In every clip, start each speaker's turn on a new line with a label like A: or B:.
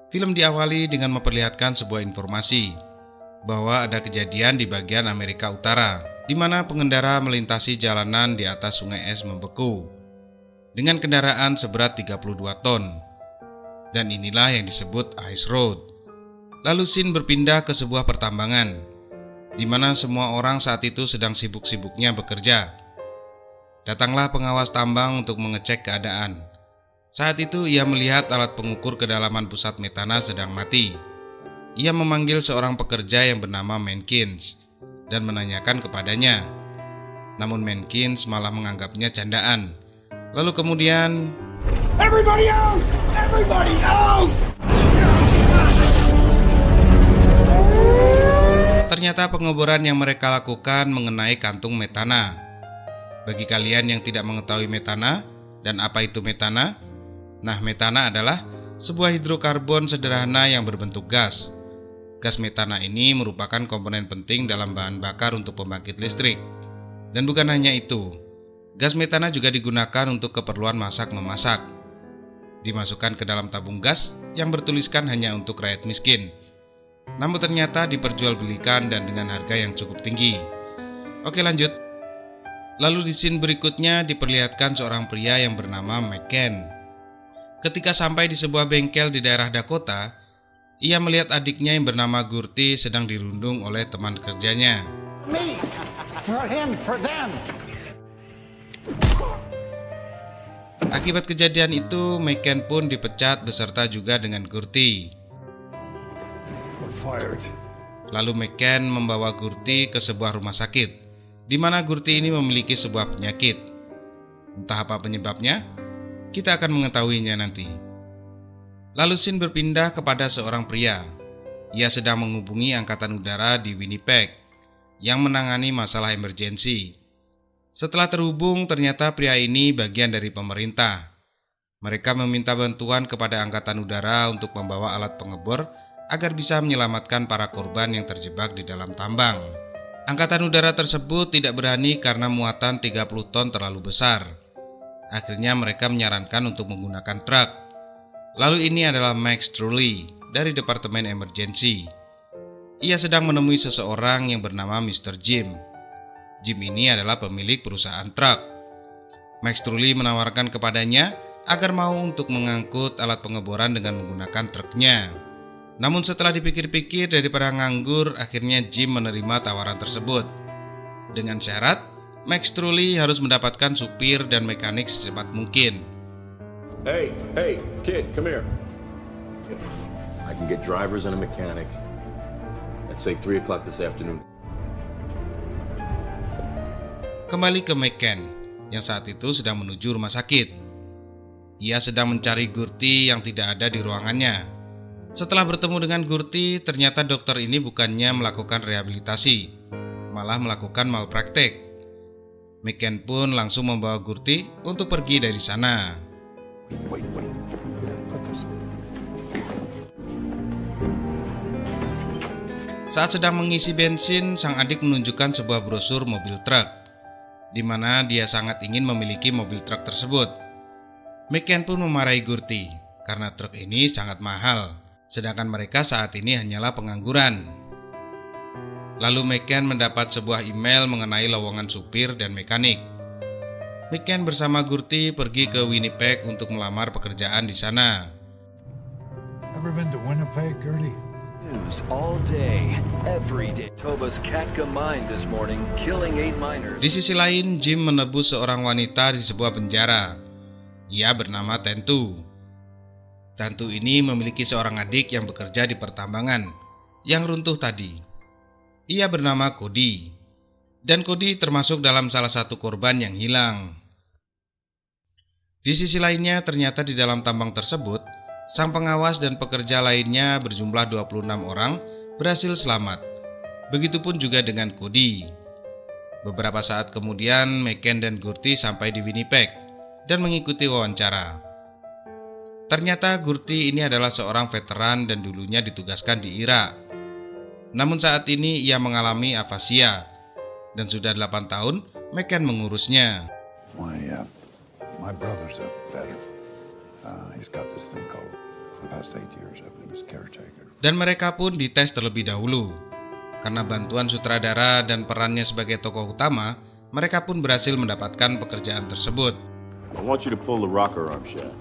A: Film diawali dengan memperlihatkan sebuah informasi bahwa ada kejadian di bagian Amerika Utara, di mana pengendara melintasi jalanan di atas sungai es membeku dengan kendaraan seberat 32 ton. Dan inilah yang disebut Ice Road. Lalu scene berpindah ke sebuah pertambangan, di mana semua orang saat itu sedang sibuk-sibuknya bekerja. Datanglah pengawas tambang untuk mengecek keadaan. Saat itu ia melihat alat pengukur kedalaman pusat metana sedang mati. Ia memanggil seorang pekerja yang bernama Menkins dan menanyakan kepadanya. Namun Menkins malah menganggapnya candaan. Lalu kemudian,
B: Everybody out! Everybody out!
A: ternyata pengeboran yang mereka lakukan mengenai kantung metana. Bagi kalian yang tidak mengetahui metana dan apa itu metana, nah, metana adalah sebuah hidrokarbon sederhana yang berbentuk gas. Gas metana ini merupakan komponen penting dalam bahan bakar untuk pembangkit listrik. Dan bukan hanya itu, gas metana juga digunakan untuk keperluan masak-memasak. Dimasukkan ke dalam tabung gas yang bertuliskan hanya untuk rakyat miskin. Namun ternyata diperjualbelikan dan dengan harga yang cukup tinggi. Oke, lanjut. Lalu di scene berikutnya diperlihatkan seorang pria yang bernama McCann. Ketika sampai di sebuah bengkel di daerah Dakota, ia melihat adiknya yang bernama Gurti sedang dirundung oleh teman kerjanya.
B: Me! For him, for them!
A: Akibat kejadian itu, McCann pun dipecat beserta juga dengan Gurti.
B: We're fired.
A: Lalu McCann membawa Gurti ke sebuah rumah sakit, di mana Gurti ini memiliki sebuah penyakit. Entah apa penyebabnya, kita akan mengetahuinya nanti. Lalu scene berpindah kepada seorang pria. Ia sedang menghubungi angkatan udara di Winnipeg yang menangani masalah emergensi. Setelah terhubung, ternyata pria ini bagian dari pemerintah. Mereka meminta bantuan kepada angkatan udara untuk membawa alat pengebor agar bisa menyelamatkan para korban yang terjebak di dalam tambang. Angkatan udara tersebut tidak berani karena muatan 30 ton terlalu besar. Akhirnya mereka menyarankan untuk menggunakan truk. Lalu ini adalah Max Truly dari Departemen Emergency. Ia sedang menemui seseorang yang bernama Mr. Jim. Jim ini adalah pemilik perusahaan truk. Max Truly menawarkan kepadanya agar mau untuk mengangkut alat pengeboran dengan menggunakan truknya. Namun setelah dipikir-pikir daripada nganggur, akhirnya Jim menerima tawaran tersebut. Dengan syarat Max Truly harus mendapatkan supir dan mekanik secepat mungkin.
C: Hey, kid, come here. I can get drivers and a mechanic. Let's say 3 o'clock this afternoon.
A: Kembali ke McCann, yang saat itu sedang menuju rumah sakit. Ia sedang mencari Gurti yang tidak ada di ruangannya. Setelah bertemu dengan Gurti, ternyata dokter ini bukannya melakukan rehabilitasi, malah melakukan malpraktek. McCann pun langsung membawa Gurti untuk pergi dari sana.
B: Wait. Put this.
A: Saat sedang mengisi bensin, sang adik menunjukkan sebuah brosur mobil truk, di mana dia sangat ingin memiliki mobil truk tersebut. McCann pun memarahi Gurti karena truk ini sangat mahal, sedangkan mereka saat ini hanyalah pengangguran. Lalu McCann mendapat sebuah email mengenai lowongan supir dan mekanik. McCann bersama Gurti pergi ke Winnipeg untuk melamar pekerjaan di sana.
D: Ever been to Winnipeg, Gertie?
E: News all day, every day. Toba's Katka mine this morning, killing 8 miners.
A: Di sisi lain, Jim menebus seorang wanita di sebuah penjara. Ia bernama Tentu. Tentu ini memiliki seorang adik yang bekerja di pertambangan yang runtuh tadi. Ia bernama Cody. Dan Cody termasuk dalam salah satu korban yang hilang. Di sisi lainnya, ternyata di dalam tambang tersebut, sang pengawas dan pekerja lainnya berjumlah 26 orang berhasil selamat. Begitupun juga dengan Cody. Beberapa saat kemudian, McCann dan Gurti sampai di Winnipeg dan mengikuti wawancara. Ternyata Gurti ini adalah seorang veteran dan dulunya ditugaskan di Irak. Namun saat ini ia mengalami afasia dan sudah 8 tahun McCann mengurusnya.
D: My brother's a veteran. He's got this thing called
B: For the past 8 years, I've been his caretaker.
A: Dan mereka pun dites terlebih dahulu. Karena bantuan sutradara dan perannya sebagai tokoh utama, mereka pun berhasil mendapatkan pekerjaan tersebut.
C: I want you to pull the rocker arm shaft.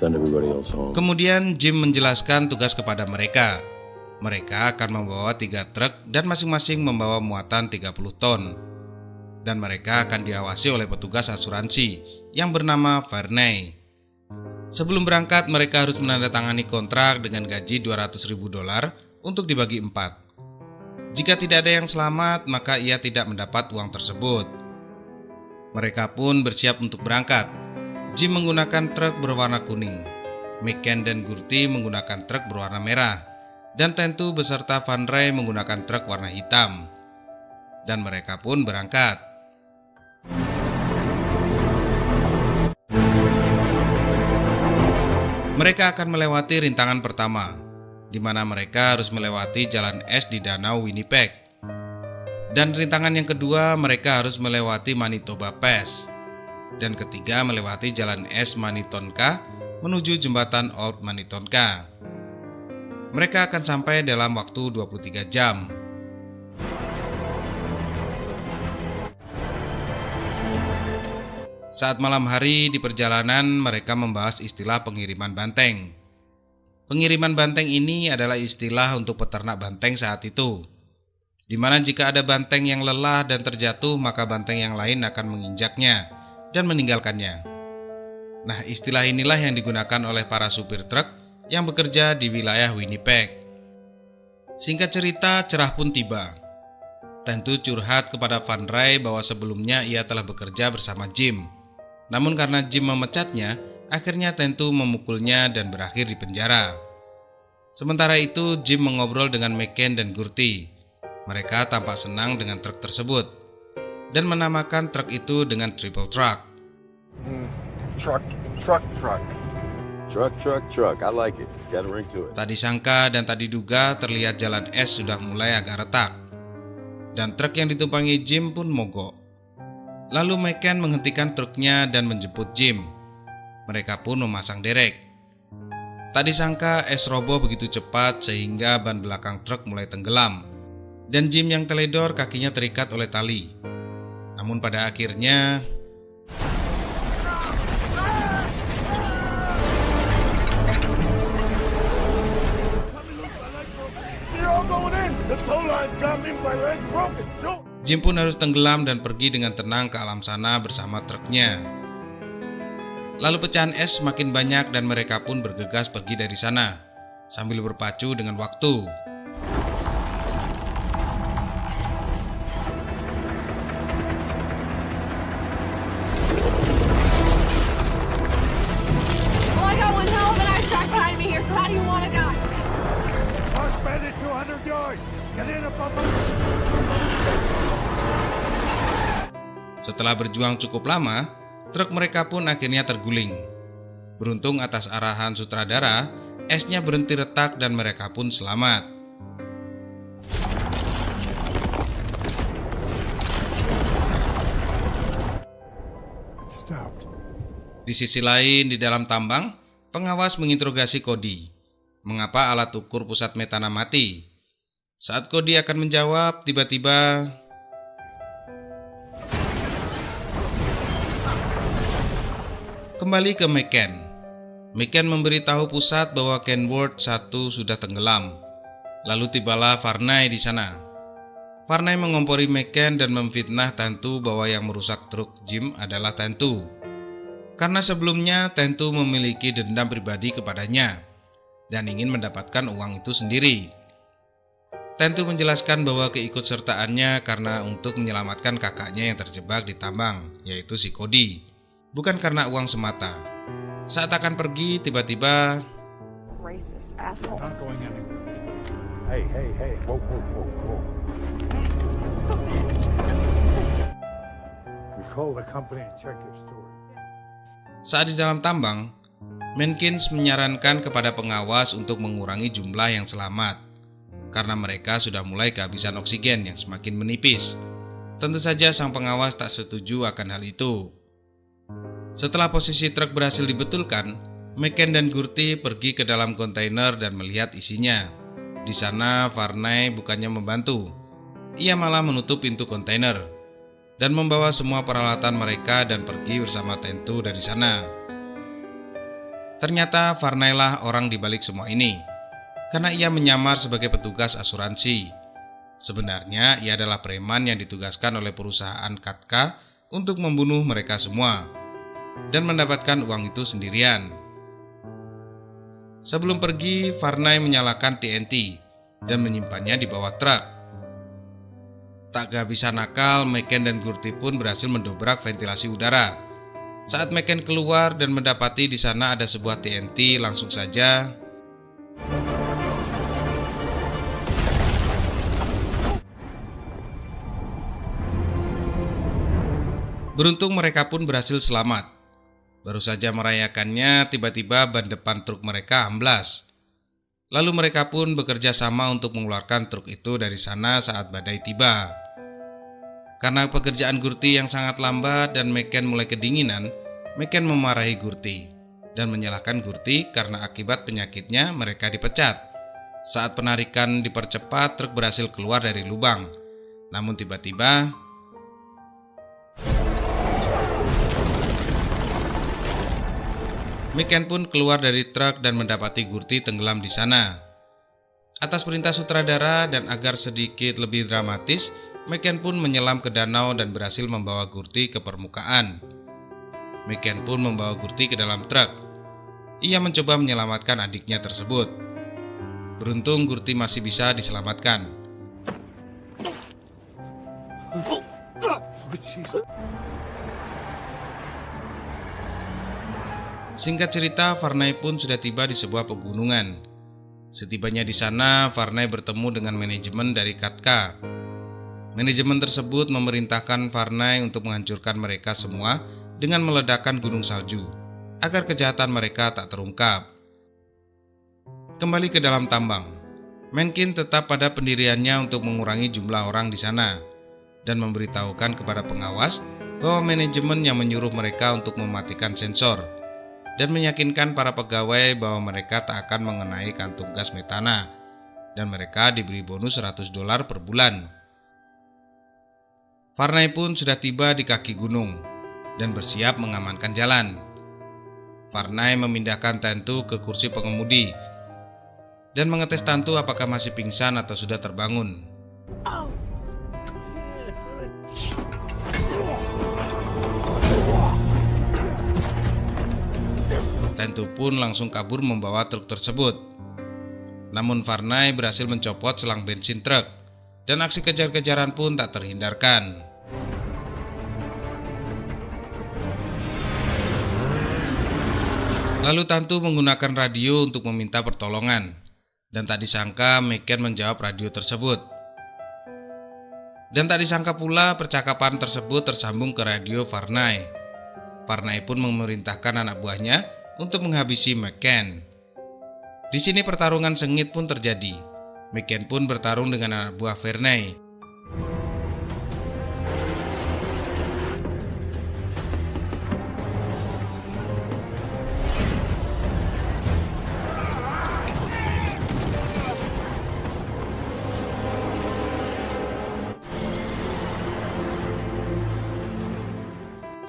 C: Send everybody else home.
A: Kemudian Jim menjelaskan tugas kepada mereka. Mereka akan membawa 3 truk dan masing-masing membawa muatan 30 ton. Dan mereka akan diawasi oleh petugas asuransi yang bernama Varney. Sebelum berangkat, mereka harus menandatangani kontrak dengan gaji $200.000 untuk dibagi 4. Jika tidak ada yang selamat, maka ia tidak mendapat uang tersebut. Mereka pun bersiap untuk berangkat. Jim menggunakan truk berwarna kuning, McCann dan Gurty menggunakan truk berwarna merah, dan Tentu beserta Van Ray menggunakan truk warna hitam. Dan mereka pun berangkat. Mereka akan melewati rintangan pertama, di mana mereka harus melewati jalan es di Danau Winnipeg. Dan rintangan yang kedua, mereka harus melewati Manitoba Pass. Dan ketiga, melewati jalan es Manitonka menuju jembatan Old Manitonka. Mereka akan sampai dalam waktu 23 jam. Saat malam hari di perjalanan, mereka membahas istilah pengiriman banteng. Pengiriman banteng ini adalah istilah untuk peternak banteng saat itu, di mana jika ada banteng yang lelah dan terjatuh, maka banteng yang lain akan menginjaknya dan meninggalkannya. Nah, istilah inilah yang digunakan oleh para supir truk yang bekerja di wilayah Winnipeg. Singkat cerita, cerah pun tiba. Tentu curhat kepada Van Ray bahwa sebelumnya ia telah bekerja bersama Jim. Namun karena Jim memecatnya, akhirnya Tentu memukulnya dan berakhir di penjara. Sementara itu, Jim mengobrol dengan McCann dan Gurty. Mereka tampak senang dengan truk tersebut dan menamakan truk itu dengan triple truck.
B: Truck.
C: I like it. It's got a ring to it.
A: Tak disangka dan tak diduga, terlihat jalan es sudah mulai agak retak. Dan truk yang ditumpangi Jim pun mogok. Lalu McCann menghentikan truknya dan menjemput Jim. Mereka pun memasang derek. Tak disangka es roboh begitu cepat sehingga ban belakang truk mulai tenggelam. Dan Jim yang teledor kakinya terikat oleh tali. Namun pada akhirnya Jim pun harus tenggelam dan pergi dengan tenang ke alam sana bersama truknya. Lalu pecahan es semakin banyak dan mereka pun bergegas pergi dari sana sambil berpacu dengan waktu.
F: Well, I got one hell of an ice track behind me here, so how do you want to die?
D: Push bandit 200 yards. Get in above the...
A: Setelah berjuang cukup lama, truk mereka pun akhirnya terguling. Beruntung atas arahan sutradara, esnya berhenti retak dan mereka pun selamat.
B: It stopped.
A: Di sisi lain, di dalam tambang, pengawas menginterogasi Cody. Mengapa alat ukur pusat metana mati? Saat Cody akan menjawab, tiba-tiba kembali ke McCann. McCann memberitahu pusat bahwa Kenworth 1 sudah tenggelam. Lalu tibalah Varney di sana. Varney mengompori McCann dan memfitnah Tentu bahwa yang merusak truk Jim adalah Tentu. Karena sebelumnya Tentu memiliki dendam pribadi kepadanya dan ingin mendapatkan uang itu sendiri. Tentu menjelaskan bahwa keikutsertaannya karena untuk menyelamatkan kakaknya yang terjebak di tambang, yaitu si Cody. Bukan karena uang semata. Saat akan pergi, tiba-tiba
F: Racist asshole.
D: Not going anywhere.
B: Hey. Whoa.
D: We call the company and check your story.
A: saat di dalam tambang, Menkins menyarankan kepada pengawas untuk mengurangi jumlah yang selamat karena mereka sudah mulai kehabisan oksigen yang semakin menipis. Tentu saja sang pengawas tak setuju akan hal itu. Setelah posisi truk berhasil dibetulkan, McCann dan Gurty pergi ke dalam kontainer dan melihat isinya. Di sana Varney bukannya membantu, ia malah menutup pintu kontainer dan membawa semua peralatan mereka dan pergi bersama Tentu dari sana. Ternyata Varney lah orang di balik semua ini, karena ia menyamar sebagai petugas asuransi. Sebenarnya ia adalah preman yang ditugaskan oleh perusahaan Katka untuk membunuh mereka semua dan mendapatkan uang itu sendirian. Sebelum pergi, Varney menyalakan TNT dan menyimpannya di bawah truk. Tak kehabisan akal, McCann dan Gurty pun berhasil mendobrak ventilasi udara. Saat McCann keluar dan mendapati di sana ada sebuah TNT, langsung saja beruntung mereka pun berhasil selamat. Baru saja merayakannya, tiba-tiba ban depan truk mereka amblas. Lalu mereka pun bekerja sama untuk mengeluarkan truk itu dari sana saat badai tiba. Karena pekerjaan Gurty yang sangat lambat dan McCann mulai kedinginan, McCann memarahi Gurty dan menyalahkan Gurty karena akibat penyakitnya mereka dipecat. Saat penarikan dipercepat, truk berhasil keluar dari lubang. Namun tiba-tiba McCann pun keluar dari truk dan mendapati Gurty tenggelam di sana. Atas perintah sutradara dan agar sedikit lebih dramatis, McCann pun menyelam ke danau dan berhasil membawa Gurty ke permukaan. McCann pun membawa Gurty ke dalam truk. Ia mencoba menyelamatkan adiknya tersebut. Beruntung Gurty masih bisa diselamatkan. Singkat cerita, Varney pun sudah tiba di sebuah pegunungan. Setibanya di sana, Varney bertemu dengan manajemen dari Katka. Manajemen tersebut memerintahkan Varney untuk menghancurkan mereka semua dengan meledakkan gunung salju, agar kejahatan mereka tak terungkap. Kembali ke dalam tambang, Mencken tetap pada pendiriannya untuk mengurangi jumlah orang di sana, dan memberitahukan kepada pengawas bahwa manajemen yang menyuruh mereka untuk mematikan sensor, dan meyakinkan para pegawai bahwa mereka tak akan mengenai kantung gas metana dan mereka diberi bonus $100 per bulan. Varney pun sudah tiba di kaki gunung dan bersiap mengamankan jalan. Varney memindahkan Tentu ke kursi pengemudi dan mengetes Tentu apakah masih pingsan atau sudah terbangun. Tentu pun langsung kabur membawa truk tersebut. Namun Varney berhasil mencopot selang bensin truk dan aksi kejar-kejaran pun tak terhindarkan. Lalu Tentu menggunakan radio untuk meminta pertolongan dan tak disangka McCann menjawab radio tersebut. Dan tak disangka pula percakapan tersebut tersambung ke radio Varney. Varney pun memerintahkan anak buahnya untuk menghabisi McCann. Di sini pertarungan sengit pun terjadi. McCann pun bertarung dengan anak buah Varney.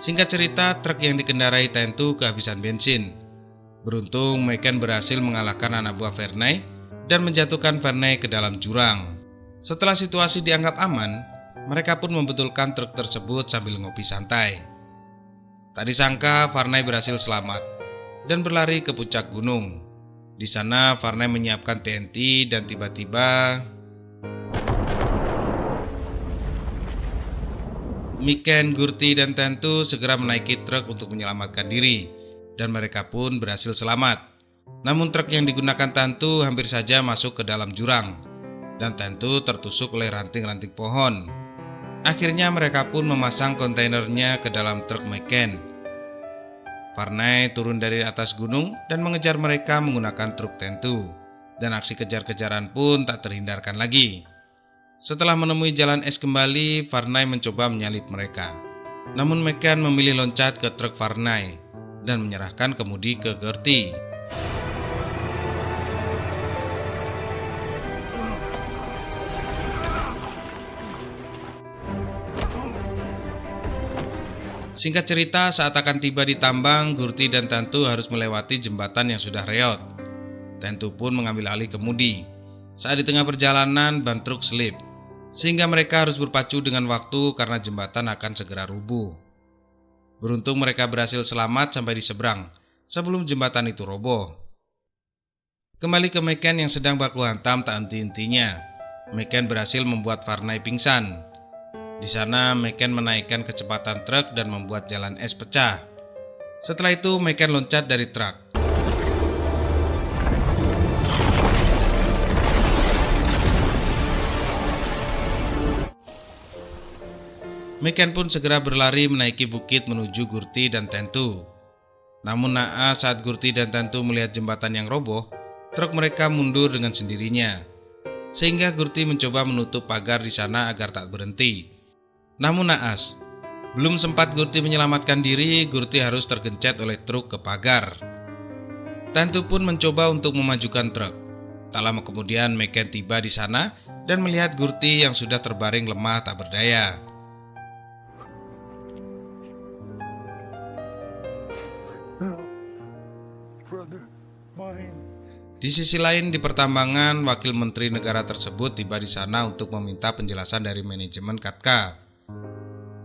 A: Singkat cerita, truk yang dikendarai Tentu kehabisan bensin. Beruntung McCann berhasil mengalahkan anak buah Varney dan menjatuhkan Varney ke dalam jurang. Setelah situasi dianggap aman, mereka pun membetulkan truk tersebut sambil ngopi santai. Tak disangka Varney berhasil selamat dan berlari ke puncak gunung. Di sana Varney menyiapkan TNT dan tiba-tiba McCann, Gurty, dan Tentu segera menaiki truk untuk menyelamatkan diri, dan mereka pun berhasil selamat. Namun truk yang digunakan Tentu hampir saja masuk ke dalam jurang, dan Tentu tertusuk oleh ranting-ranting pohon. Akhirnya mereka pun memasang kontainernya ke dalam truk McCann. Varney turun dari atas gunung dan mengejar mereka menggunakan truk Tentu, dan aksi kejar-kejaran pun tak terhindarkan lagi. Setelah menemui jalan es kembali, Varney mencoba menyalip mereka. Namun McCann memilih loncat ke truk Varney dan menyerahkan kemudi ke Gertie. Singkat cerita, saat akan tiba di tambang, Gertie dan Tentu harus melewati jembatan yang sudah reot. Tentu pun mengambil alih kemudi. Saat di tengah perjalanan, ban truk selip, sehingga mereka harus berpacu dengan waktu karena jembatan akan segera rubuh. Beruntung mereka berhasil selamat sampai di seberang sebelum jembatan itu roboh. Kembali ke McCann yang sedang baku hantam tak henti-hentinya. McCann berhasil membuat Varney pingsan. Di sana McCann menaikkan kecepatan truk dan membuat jalan es pecah. Setelah itu McCann loncat dari truk. McCann pun segera berlari menaiki bukit menuju Gertie dan Tentu. Namun naas saat Gertie dan Tentu melihat jembatan yang roboh, truk mereka mundur dengan sendirinya. Sehingga Gertie mencoba menutup pagar di sana agar tak berhenti. Namun naas, belum sempat Gertie menyelamatkan diri, Gertie harus tergencet oleh truk ke pagar. Tentu pun mencoba untuk memajukan truk. Tak lama kemudian McCann tiba di sana dan melihat Gertie yang sudah terbaring lemah tak berdaya. Di sisi lain, di pertambangan, wakil menteri negara tersebut tiba di sana untuk meminta penjelasan dari manajemen Katka.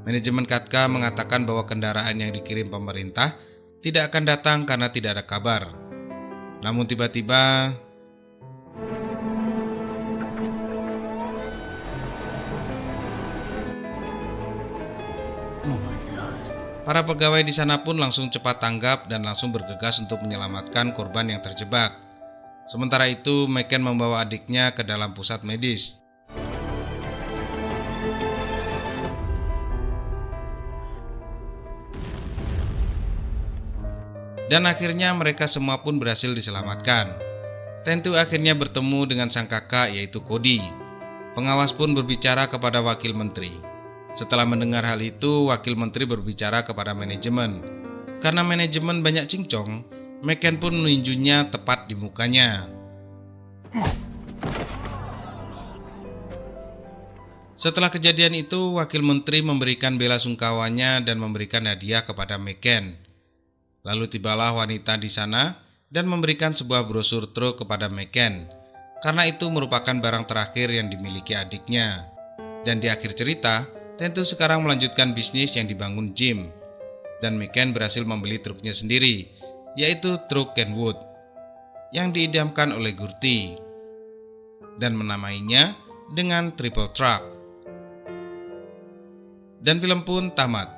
A: Manajemen Katka mengatakan bahwa kendaraan yang dikirim pemerintah tidak akan datang karena tidak ada kabar. Namun tiba-tiba para pegawai di sana pun langsung cepat tanggap dan langsung bergegas untuk menyelamatkan korban yang terjebak. Sementara itu, McCann membawa adiknya ke dalam pusat medis. Dan akhirnya mereka semua pun berhasil diselamatkan. Tentu akhirnya bertemu dengan sang kakak yaitu Cody. Pengawas pun berbicara kepada wakil menteri. Setelah mendengar hal itu, wakil menteri berbicara kepada manajemen. Karena manajemen banyak cincong, McCann pun meninjunya tepat di mukanya. Setelah kejadian itu, wakil menteri memberikan bela sungkawanya dan memberikan hadiah kepada McCann. Lalu tibalah wanita di sana dan memberikan sebuah brosur truk kepada McCann, karena itu merupakan barang terakhir yang dimiliki adiknya. Dan di akhir cerita, Tentu sekarang melanjutkan bisnis yang dibangun Jim, dan McCann berhasil membeli truknya sendiri, yaitu truk Kenwood, yang diidamkan oleh Gertie, dan menamainya dengan Triple Truck. Dan film pun tamat.